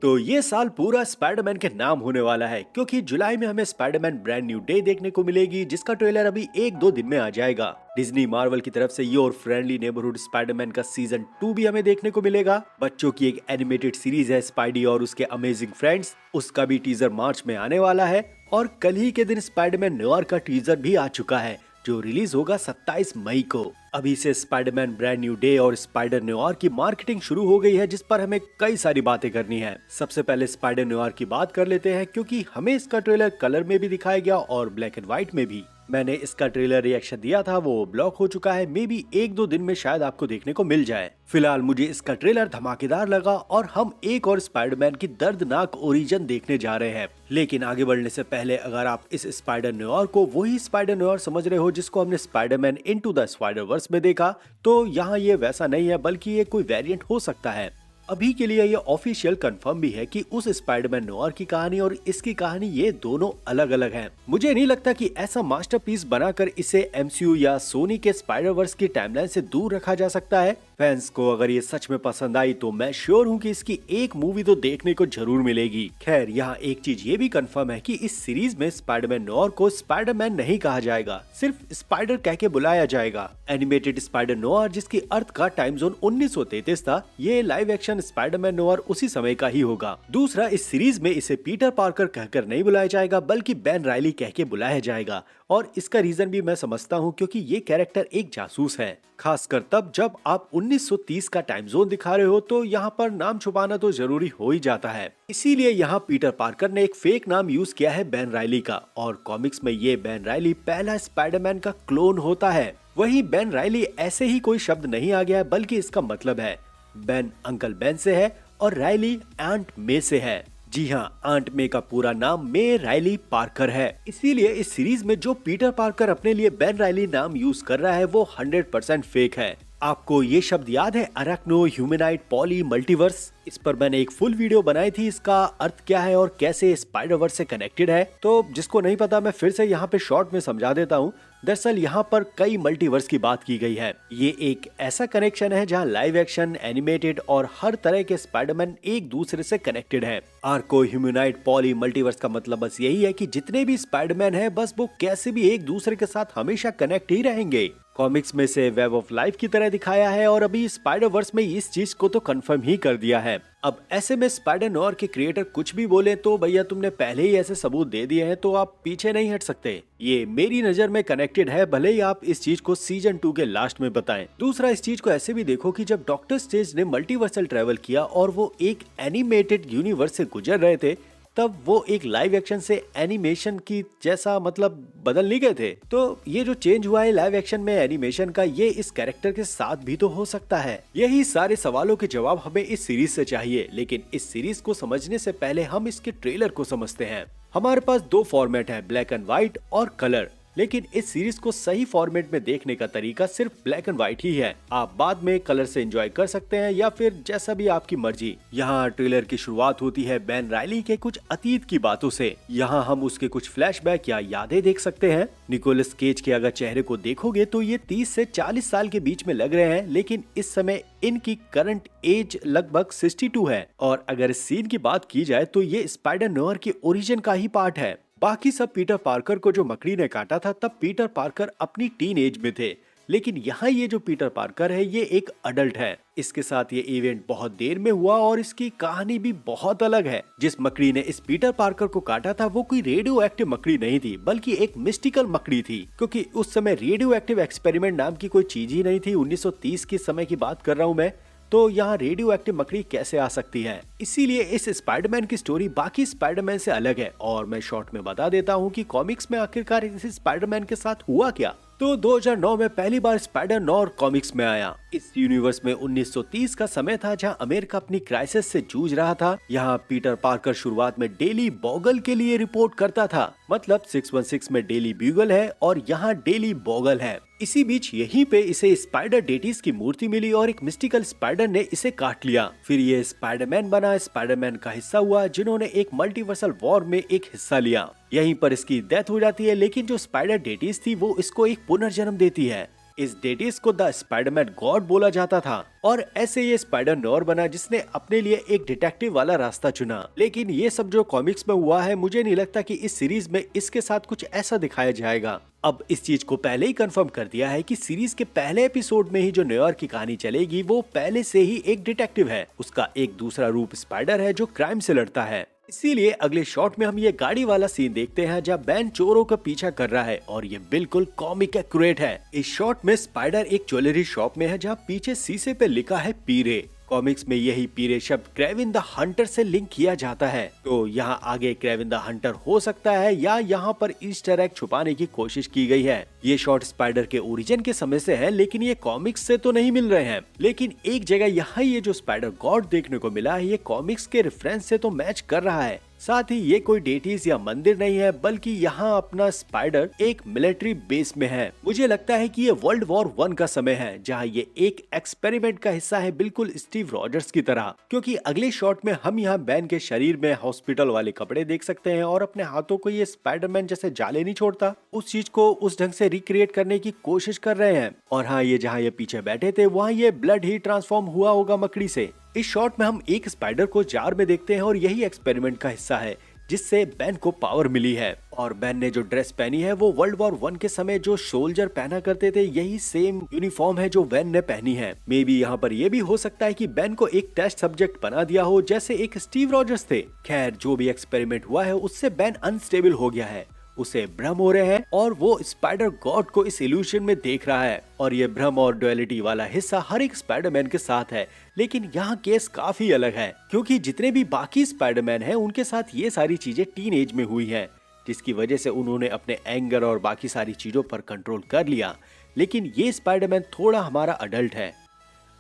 तो ये साल पूरा स्पाइडरमैन के नाम होने वाला है क्योंकि जुलाई में हमें स्पाइडरमैन ब्रांड न्यू डे देखने को मिलेगी जिसका ट्रेलर अभी 1-2 दिन में आ जाएगा। डिज्नी मार्वल की तरफ से योर फ्रेंडली नेबरहुड स्पाइडरमैन का सीजन 2 भी हमें देखने को मिलेगा। बच्चों की एक एनिमेटेड सीरीज है स्पाइडी और उसके अमेजिंग फ्रेंड्स, उसका भी टीजर मार्च में आने वाला है और कल ही के दिन स्पाइडरमैन न्यू का टीजर भी आ चुका है जो रिलीज होगा 27 मई को। अभी से स्पाइडरमैन ब्रांड न्यू डे और स्पाइडर न्यू की मार्केटिंग शुरू हो गई है जिस पर हमें कई सारी बातें करनी है। सबसे पहले स्पाइडर न्यू की बात कर लेते हैं क्योंकि हमें इसका ट्रेलर कलर में भी दिखाया गया और ब्लैक एंड व्हाइट में भी। मैंने इसका ट्रेलर रिएक्शन दिया था, वो ब्लॉक हो चुका है, मे बी 1-2 दिन में शायद आपको देखने को मिल जाए। फिलहाल मुझे इसका ट्रेलर धमाकेदार लगा और हम एक और स्पाइडरमैन की दर्दनाक ओरिजिन देखने जा रहे हैं। लेकिन आगे बढ़ने से पहले अगर आप इस स्पाइडर न्यू को वही स्पाइडर न्यू समझ रहे हो जिसको हमने स्पाइडरमैन इनटू द स्पाइडरवर्स में देखा, तो यहाँ ये वैसा नहीं है बल्कि ये कोई वेरिएंट हो सकता है। अभी के लिए ये ऑफिशियल कंफर्म भी है कि उस स्पाइडरमैन नोआर की कहानी और इसकी कहानी ये दोनों अलग अलग हैं। मुझे नहीं लगता कि ऐसा मास्टरपीस बनाकर इसे एमसीयू या सोनी के स्पाइडरवर्स की टाइमलाइन से दूर रखा जा सकता है। फैंस को अगर ये सच में पसंद आई तो मैं श्योर हूँ कि इसकी एक मूवी तो देखने को जरूर मिलेगी। खैर यहाँ एक चीज ये भी कंफर्म है कि इस सीरीज में स्पाइडरमैन नोआर को स्पाइडरमैन नहीं कहा जाएगा, सिर्फ स्पाइडर कह के बुलाया जाएगा। एनिमेटेड स्पाइडर नोआर जिसकी अर्थ का टाइम जोन 1933 था, ये लाइव एक्शन स्पाइडरमैन नोआर उसी समय का ही होगा। दूसरा, इस सीरीज में इसे पीटर पार्कर कहकर नहीं बुलाया जाएगा बल्कि बेन राइली कह के बुलाया जाएगा और इसका रीजन भी मैं समझता हूँ क्योंकि ये कैरेक्टर एक जासूस है, खासकर तब जब आप 1930 का टाइम जोन दिखा रहे हो तो यहाँ पर नाम छुपाना तो जरूरी हो ही जाता है। इसीलिए यहाँ पीटर पार्कर ने एक फेक नाम यूज किया है बेन राइली का और कॉमिक्स में ये बेन राइली पहला स्पाइडरमैन का क्लोन होता है। वहीं बेन राइली ऐसे ही कोई शब्द नहीं आ गया है बल्कि इसका मतलब है बेन अंकल बेन से है और राइली आंट मे से है। जी हाँ, आंट मे का पूरा नाम मे राइली पार्कर है। इसीलिए इस सीरीज में जो पीटर पार्कर अपने लिए बेन राइली नाम यूज कर रहा है वो 100% फेक है। आपको ये शब्द याद है, अराक्नो ह्यूमनाइड पॉली मल्टीवर्स? इस पर मैंने एक फुल वीडियो बनाई थी, इसका अर्थ क्या है और कैसे स्पाइडरवर्स से कनेक्टेड है। तो जिसको नहीं पता मैं फिर से यहाँ पे शॉर्ट में समझा देता हूँ। दरअसल यहाँ पर कई मल्टीवर्स की बात की गई है। ये एक ऐसा कनेक्शन है जहाँ लाइव एक्शन, एनिमेटेड और हर तरह के स्पाइडरमैन एक दूसरे से कनेक्टेड है। आर्को ह्यूमनाइड पॉली मल्टीवर्स का मतलब बस यही है कि जितने भी स्पाइडरमैन है बस वो कैसे भी एक दूसरे के साथ हमेशा कनेक्ट ही रहेंगे। कॉमिक्स में से वेब ऑफ लाइफ की तरह दिखाया है और अभी स्पाइडरवर्स में इस चीज को तो कंफर्म ही कर दिया है। अब ऐसे में स्पाइडर नोआर के क्रिएटर कुछ भी बोले तो भैया तुमने पहले ही ऐसे सबूत दे दिए हैं तो आप पीछे नहीं हट सकते। ये मेरी नजर में कनेक्टेड है, भले ही आप इस चीज को सीजन 2 के लास्ट में बताएं। दूसरा, इस चीज को ऐसे भी देखो कि जब डॉक्टर स्ट्रेंज ने मल्टीवर्सल ट्रेवल किया और वो एक एनिमेटेड यूनिवर्स से गुजर रहे थे तब वो एक लाइव एक्शन से एनिमेशन की जैसा मतलब बदल नहीं गए थे। तो ये जो चेंज हुआ है लाइव एक्शन में एनिमेशन का, ये इस कैरेक्टर के साथ भी तो हो सकता है। यही सारे सवालों के जवाब हमें इस सीरीज से चाहिए, लेकिन इस सीरीज को समझने से पहले हम इसके ट्रेलर को समझते हैं। हमारे पास 2 फॉर्मेट है, ब्लैक एंड व्हाइट और कलर। लेकिन इस सीरीज को सही फॉर्मेट में देखने का तरीका सिर्फ ब्लैक एंड व्हाइट ही है। आप बाद में कलर से एंजॉय कर सकते हैं या फिर जैसा भी आपकी मर्जी। यहाँ ट्रेलर की शुरुआत होती है बेन राइली के कुछ अतीत की बातों से। यहाँ हम उसके कुछ फ्लैशबैक या यादें देख सकते हैं। निकोलस केज के अगर चेहरे को देखोगे तो ये 30 से 40 साल के बीच में लग रहे हैं, लेकिन इस समय इनकी करंट एज लगभग 62 है। और अगर इस सीन की बात की जाए तो ये स्पाइडर नोआर के ओरिजिन का ही पार्ट है। बाकी सब पीटर पार्कर को जो मकड़ी ने काटा था तब पीटर पार्कर अपनी टीन एज में थे, लेकिन यहाँ ये जो पीटर पार्कर है ये एक अडल्ट है। इसके साथ ये इवेंट बहुत देर में हुआ और इसकी कहानी भी बहुत अलग है। जिस मकड़ी ने इस पीटर पार्कर को काटा था वो कोई रेडियो एक्टिव मकड़ी नहीं थी बल्कि एक मिस्टिकल मकड़ी थी, क्योंकि उस समय रेडियो एक्टिव एक्सपेरिमेंट नाम की कोई चीज ही नहीं थी। 1930 के समय की बात कर रहा हूँ मैं, तो यहाँ रेडियो एक्टिव मकड़ी कैसे आ सकती है। इसीलिए इस स्पाइडरमैन की स्टोरी बाकी स्पाइडरमैन से अलग है। और मैं शॉर्ट में बता देता हूँ कि कॉमिक्स में आखिरकार इस स्पाइडरमैन के साथ हुआ क्या। तो 2009 में पहली बार स्पाइडर नॉर कॉमिक्स में आया। इस यूनिवर्स में 1930 का समय था जहां अमेरिका अपनी क्राइसिस से जूझ रहा था। यहां पीटर पार्कर शुरुआत में डेली बॉगल के लिए रिपोर्ट करता था, मतलब 616 में डेली ब्यूगल है और यहाँ डेली बॉगल है। इसी बीच यहीं पे इसे स्पाइडर डेटीज की मूर्ति मिली और एक मिस्टिकल स्पाइडर ने इसे काट लिया। फिर ये स्पाइडरमैन बना, स्पाइडरमैन का हिस्सा हुआ जिन्होंने एक मल्टीवर्सल वॉर में एक हिस्सा लिया। यहीं पर इसकी डेथ हो जाती है, लेकिन जो स्पाइडर डेटीज थी वो इसको एक पुनर्जन्म देती है। इस डेटिस को द स्पाइडरमैन गॉड बोला जाता था और ऐसे ये स्पाइडर नॉर बना जिसने अपने लिए एक डिटेक्टिव वाला रास्ता चुना। लेकिन ये सब जो कॉमिक्स में हुआ है, मुझे नहीं लगता कि इस सीरीज में इसके साथ कुछ ऐसा दिखाया जाएगा। अब इस चीज को पहले ही कंफर्म कर दिया है कि सीरीज के पहले एपिसोड में ही जो न्यूयॉर्क की कहानी चलेगी वो पहले से ही एक डिटेक्टिव है। उसका एक दूसरा रूप स्पाइडर है जो क्राइम से लड़ता है। इसीलिए अगले शॉट में हम ये गाड़ी वाला सीन देखते हैं जहाँ बैन चोरों का पीछा कर रहा है और ये बिल्कुल कॉमिक एक्यूरेट है। इस शॉट में स्पाइडर एक ज्वेलरी शॉप में है जहाँ पीछे शीशे पे लिखा है पीरे। कॉमिक्स में यही पीरे शब्द क्रेविन द हंटर से लिंक किया जाता है, तो यहाँ आगे क्रेविन द हंटर हो सकता है या यहाँ पर ईस्टर एग छुपाने की कोशिश की गई है। ये शॉट स्पाइडर के ओरिजिन के समय से है, लेकिन ये कॉमिक्स से तो नहीं मिल रहे हैं। लेकिन एक जगह यहाँ ये जो स्पाइडर गॉड देखने को मिला है ये कॉमिक्स के रेफरेंस से तो मैच कर रहा है। साथ ही ये कोई डेटीज या मंदिर नहीं है, बल्कि यहाँ अपना स्पाइडर एक मिलिट्री बेस में है। मुझे लगता है कि ये वर्ल्ड वॉर 1 का समय है जहाँ ये एक एक्सपेरिमेंट का हिस्सा है, बिल्कुल स्टीव रॉजर्स की तरह। क्योंकि अगले शॉट में हम यहाँ बैन के शरीर में हॉस्पिटल वाले कपड़े देख सकते हैं और अपने हाथों को ये स्पाइडरमैन जैसे जाले नहीं छोड़ता, उस चीज को उस ढंग से रिक्रिएट करने की कोशिश कर रहे हैं। और हाँ, ये जहाँ ये पीछे बैठे थे वहाँ ये ब्लड ही ट्रांसफॉर्म हुआ होगा मकड़ी से। इस शॉट में हम एक स्पाइडर को जार में देखते हैं और यही एक्सपेरिमेंट का हिस्सा है जिससे बैन को पावर मिली है। और बैन ने जो ड्रेस पहनी है वो वर्ल्ड वॉर 1 के समय जो सोल्जर पहना करते थे, यही सेम यूनिफॉर्म है जो बैन ने पहनी है। मे बी यहाँ पर ये भी हो सकता है कि बैन को एक टेस्ट सब्जेक्ट बना दिया हो जैसे एक स्टीव रॉजर्स थे। खैर, जो भी एक्सपेरिमेंट हुआ है उससे बैन अनस्टेबल हो गया है, उसे भ्रम हो रहे हैं और वो स्पाइडर गॉड को इस इल्यूशन में देख रहा है। और ये भ्रम और डुअलिटी वाला हिस्सा हर एक स्पाइडरमैन के साथ है, लेकिन यहाँ केस काफी अलग है क्योंकि जितने भी बाकी स्पाइडरमैन हैं उनके साथ ये सारी चीजें टीन एज में हुई हैं, जिसकी वजह से उन्होंने अपने एंगर और बाकी सारी चीजों पर कंट्रोल कर लिया। लेकिन ये स्पाइडरमैन थोड़ा हमारा अडल्ट है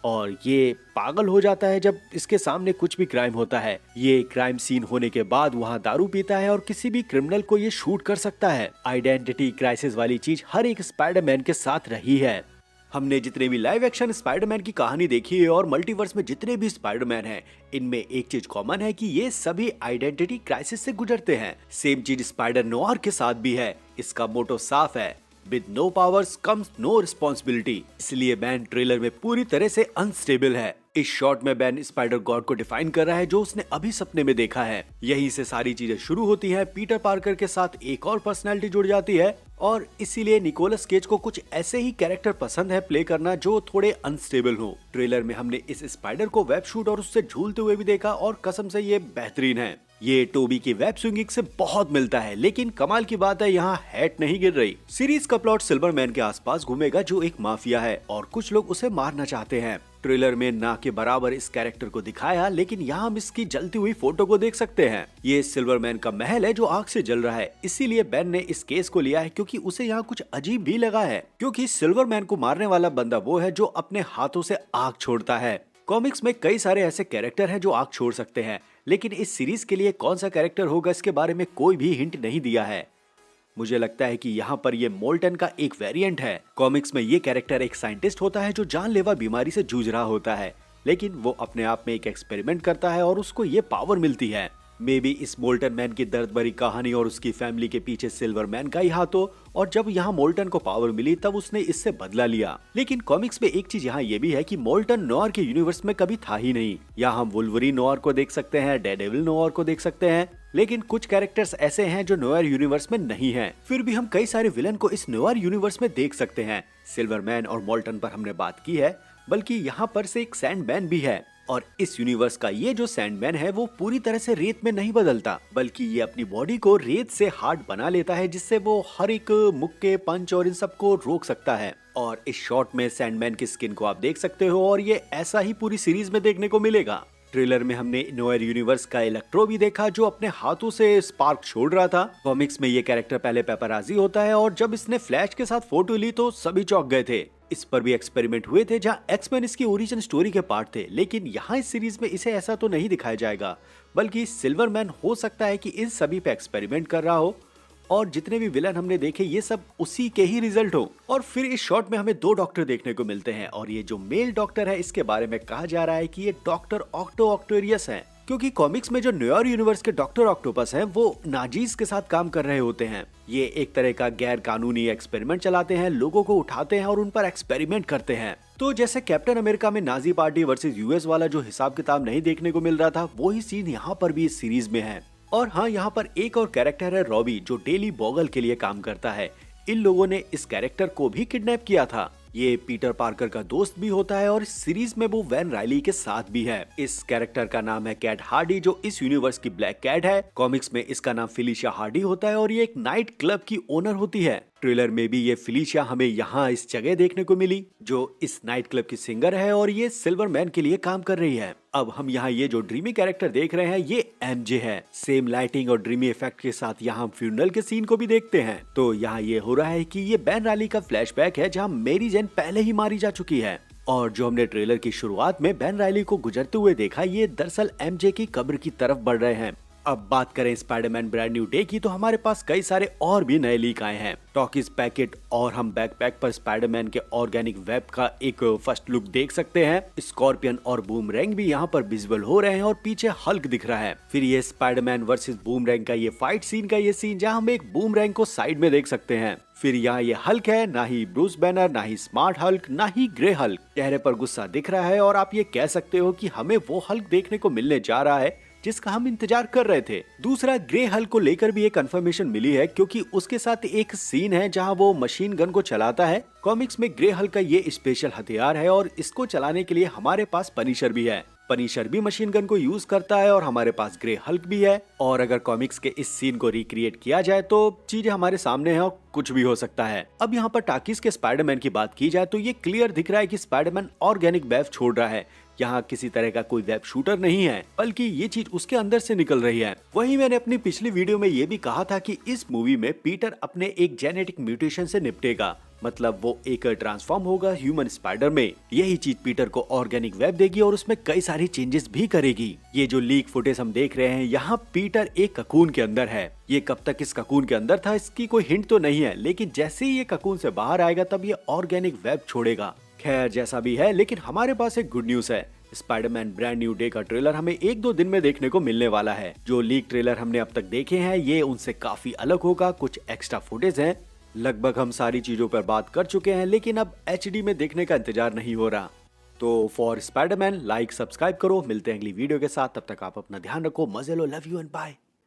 और ये पागल हो जाता है जब इसके सामने कुछ भी क्राइम होता है। ये क्राइम सीन होने के बाद वहाँ दारू पीता है और किसी भी क्रिमिनल को ये शूट कर सकता है। आइडेंटिटी क्राइसिस वाली चीज हर एक स्पाइडरमैन के साथ रही है। हमने जितने भी लाइव एक्शन स्पाइडरमैन की कहानी देखी है और मल्टीवर्स में जितने भी स्पाइडरमैन हैं, इनमें एक चीज कॉमन है कि ये सभी आइडेंटिटी क्राइसिस से गुजरते हैं। सेम चीज स्पाइडर नोआर के साथ भी है। इसका मोटो साफ है, With no powers comes no responsibility। इसलिए बैन ट्रेलर में पूरी तरह से अनस्टेबल है। इस शॉट में बैन स्पाइडर गॉड को डिफाइन कर रहा है जो उसने अभी सपने में देखा है। यहीं से सारी चीजें शुरू होती हैं। पीटर पार्कर के साथ एक और पर्सनैलिटी जुड़ जाती है और इसीलिए निकोलस केज को कुछ ऐसे ही कैरेक्टर पसंद है प्ले करना जो थोड़े अनस्टेबल हो। ट्रेलर में हमने इस स्पाइडर को वेब शूट और उससे झूलते हुए भी देखा और कसम से ये बेहतरीन है। ये टोबी की वेब स्विंगिंग से बहुत मिलता है, लेकिन कमाल की बात है यहाँ हैट नहीं गिर रही। सीरीज का प्लॉट सिल्वरमैन के आसपास घूमेगा जो एक माफिया है और कुछ लोग उसे मारना चाहते हैं। ट्रेलर में ना के बराबर इस कैरेक्टर को दिखाया, लेकिन यहाँ हम इसकी जलती हुई फोटो को देख सकते हैं। ये सिल्वरमैन का महल है जो आग से जल रहा है, इसीलिए बैन ने इस केस को लिया है क्योंकि उसे यहाँ कुछ अजीब भी लगा है। क्योंकि सिल्वरमैन को मारने वाला बंदा वो है जो अपने हाथों से आग छोड़ता है। कॉमिक्स में कई सारे ऐसे कैरेक्टर हैं जो आग छोड़ सकते हैं, लेकिन इस सीरीज के लिए कौन सा कैरेक्टर होगा इसके बारे में कोई भी हिंट नहीं दिया है। मुझे लगता है कि यहाँ पर ये मोल्टन का एक वेरिएंट है। कॉमिक्स में ये कैरेक्टर एक साइंटिस्ट होता है जो जानलेवा बीमारी से जूझ रहा होता है, लेकिन वो अपने आप में एक एक्सपेरिमेंट करता है और उसको ये पावर मिलती है। मे बी इस मोल्टन मैन की दर्द भरी कहानी और उसकी फैमिली के पीछे सिल्वरमैन का ही हाथ हो और जब यहाँ मोल्टन को पावर मिली तब उसने इससे बदला लिया। लेकिन कॉमिक्स में एक चीज यहाँ ये भी है कि मोल्टन नोआर के यूनिवर्स में कभी था ही नहीं। यहाँ हम वुल्वरीन नोआर को देख सकते हैं, डेयरडेविल नोआर को देख सकते हैं, लेकिन कुछ कैरेक्टर्स ऐसे हैं जो नोआर यूनिवर्स में नहीं हैं। फिर भी हम कई सारे विलन को इस नोआर यूनिवर्स में देख सकते हैं। सिल्वरमैन और मोल्टन पर हमने बात की है, बल्कि यहाँ पर से एक सैंडमैन भी है और इस यूनिवर्स का ये जो सैंडमैन है वो पूरी तरह से रेत में नहीं बदलता, बल्कि ये अपनी बॉडी को रेत से हार्ड बना लेता है, जिससे वो हर एक मुक्के, पंच और इन सब को रोक सकता है। और इस शॉट में सैंडमैन की स्किन को आप देख सकते हो और ये ऐसा ही पूरी सीरीज में देखने को मिलेगा। ट्रेलर में हमने नोएर यूनिवर्स का इलेक्ट्रो भी देखा जो अपने हाथों से स्पार्क छोड़ रहा था। कॉमिक्स में ये कैरेक्टर पहले पेपराजी होता है और जब इसने फ्लैश के साथ फोटो ली तो सभी चौंक गए थे। इस पर भी एक्सपेरिमेंट हुए थे जहां एक्समैन इसकी ओरिजिन स्टोरी के पार्ट थे, लेकिन यहाँ इस सीरीज में इसे ऐसा तो नहीं दिखाया जाएगा, बल्कि सिल्वरमैन हो सकता है कि इन सभी पे एक्सपेरिमेंट कर रहा हो और जितने भी विलन हमने देखे ये सब उसी के ही रिजल्ट हो। और फिर इस शॉट में हमें 2 डॉक्टर देखने को मिलते हैं और ये जो मेल डॉक्टर है इसके बारे में कहा जा रहा है कि ये डॉक्टर ऑक्टो ऑक्टोरियस है। क्योंकि कॉमिक्स में जो न्यूयॉर्क यूनिवर्स के डॉक्टर ऑक्टोपस हैं वो नाजीज के साथ काम कर रहे होते हैं। ये एक तरह का गैर कानूनी एक्सपेरिमेंट चलाते हैं, लोगों को उठाते हैं और उन पर एक्सपेरिमेंट करते हैं। तो जैसे कैप्टन अमेरिका में नाजी पार्टी वर्सेस यूएस वाला जो हिसाब किताब नहीं देखने को मिल रहा था, वो ही सीन यहाँ पर भी इस सीरीज में है। और हाँ, यहाँ पर एक और कैरेक्टर है रॉबी, जो डेली बॉगल के लिए काम करता है। इन लोगों ने इस कैरेक्टर को भी किडनैप किया था। ये पीटर पार्कर का दोस्त भी होता है और इस सीरीज में वो वैन राइली के साथ भी है। इस कैरेक्टर का नाम है कैट हार्डी, जो इस यूनिवर्स की ब्लैक कैट है। कॉमिक्स में इसका नाम फिलिशिया हार्डी होता है और ये एक नाइट क्लब की ओनर होती है। ट्रेलर में भी ये फिलिशिया हमें यहाँ इस जगह देखने को मिली, जो इस नाइट क्लब की सिंगर है और ये सिल्वर मैन के लिए काम कर रही है। अब हम यहाँ ये जो ड्रीमी कैरेक्टर देख रहे हैं ये एमजे है। सेम लाइटिंग और ड्रीमी इफेक्ट के साथ यहाँ हम फ्यूनरल के सीन को भी देखते हैं। तो यहाँ ये हो रहा है कि ये बैन राइली का फ्लैशबैक है, जहाँ मेरी जेन पहले ही मारी जा चुकी है। और जो हमने ट्रेलर की शुरुआत में बैन राइली को गुजरते हुए देखा, ये दरअसल एमजे की कब्र की तरफ बढ़ रहे हैं। अब बात करें स्पाइडरमैन ब्रांड न्यू डे की, तो हमारे पास कई सारे और भी नए लीक आए हैं। टॉकीज पैकेट और हम बैकपैक पर स्पाइडरमैन के ऑर्गेनिक वेब का एक फर्स्ट लुक देख सकते हैं। स्कॉर्पियन और बूमरैंग भी यहाँ पर विजिबल हो रहे हैं और पीछे हल्क दिख रहा है। फिर ये स्पाइडरमैन वर्सेस बूमरैंग का ये फाइट सीन का ये सीन, जहाँ हम एक बूमरैंग को साइड में देख सकते हैं। फिर यहाँ ये हल्क है, ना ही ब्रूस बैनर, ना ही स्मार्ट हल्क, ना ही ग्रे हल्क। चेहरे पर गुस्सा दिख रहा है और आप ये कह सकते हो कि हमें वो हल्क देखने को मिलने जा रहा है जिसका हम इंतजार कर रहे थे। दूसरा, ग्रे हल्क को लेकर भी एक कंफर्मेशन मिली है, क्योंकि उसके साथ एक सीन है जहां वो मशीन गन को चलाता है। कॉमिक्स में ग्रे हल्क का ये स्पेशल हथियार है और इसको चलाने के लिए हमारे पास पनिशर भी है। पनिशर भी मशीन गन को यूज करता है और हमारे पास ग्रे हल्क भी है। और अगर कॉमिक्स के इस सीन को रिक्रिएट किया जाए तो चीजें हमारे सामने है और कुछ भी हो सकता है। अब यहाँ पर टाकीज के स्पाइडरमैन की बात की जाए तो ये क्लियर दिख रहा है कि स्पाइडरमैन ऑर्गेनिक वेब छोड़ रहा है। यहाँ किसी तरह का कोई वेब शूटर नहीं है, बल्कि ये चीज उसके अंदर से निकल रही है। वहीं मैंने अपनी पिछली वीडियो में ये भी कहा था कि इस मूवी में पीटर अपने एक जेनेटिक म्यूटेशन से निपटेगा, मतलब वो एक ट्रांसफॉर्म होगा ह्यूमन स्पाइडर में। यही चीज पीटर को ऑर्गेनिक वेब देगी और उसमें कई सारी चेंजेस भी करेगी। ये जो लीक फुटेज हम देख रहे हैं, यहाँ पीटर एक ककून के अंदर है। ये कब तक इस ककून के अंदर था इसकी कोई हिंट तो नहीं है, लेकिन जैसे ही ये ककून से बाहर आएगा तब ये ऑर्गेनिक वेब छोड़ेगा। खैर जैसा भी है, लेकिन हमारे पास एक गुड न्यूज है। स्पाइडरमैन ब्रांड न्यू डे का ट्रेलर हमें 1-2 दिन में देखने को मिलने वाला है। जो लीक ट्रेलर हमने अब तक देखे हैं ये उनसे काफी अलग होगा। कुछ एक्स्ट्रा फुटेज हैं। लगभग हम सारी चीजों पर बात कर चुके हैं, लेकिन अब HD में देखने का इंतजार नहीं हो रहा। तो फॉर स्पाइडरमैन लाइक सब्सक्राइब करो। मिलते हैं अगली वीडियो के साथ, तब तक आप अपना ध्यान रखो। मजे लो, लव यू एंड बाय।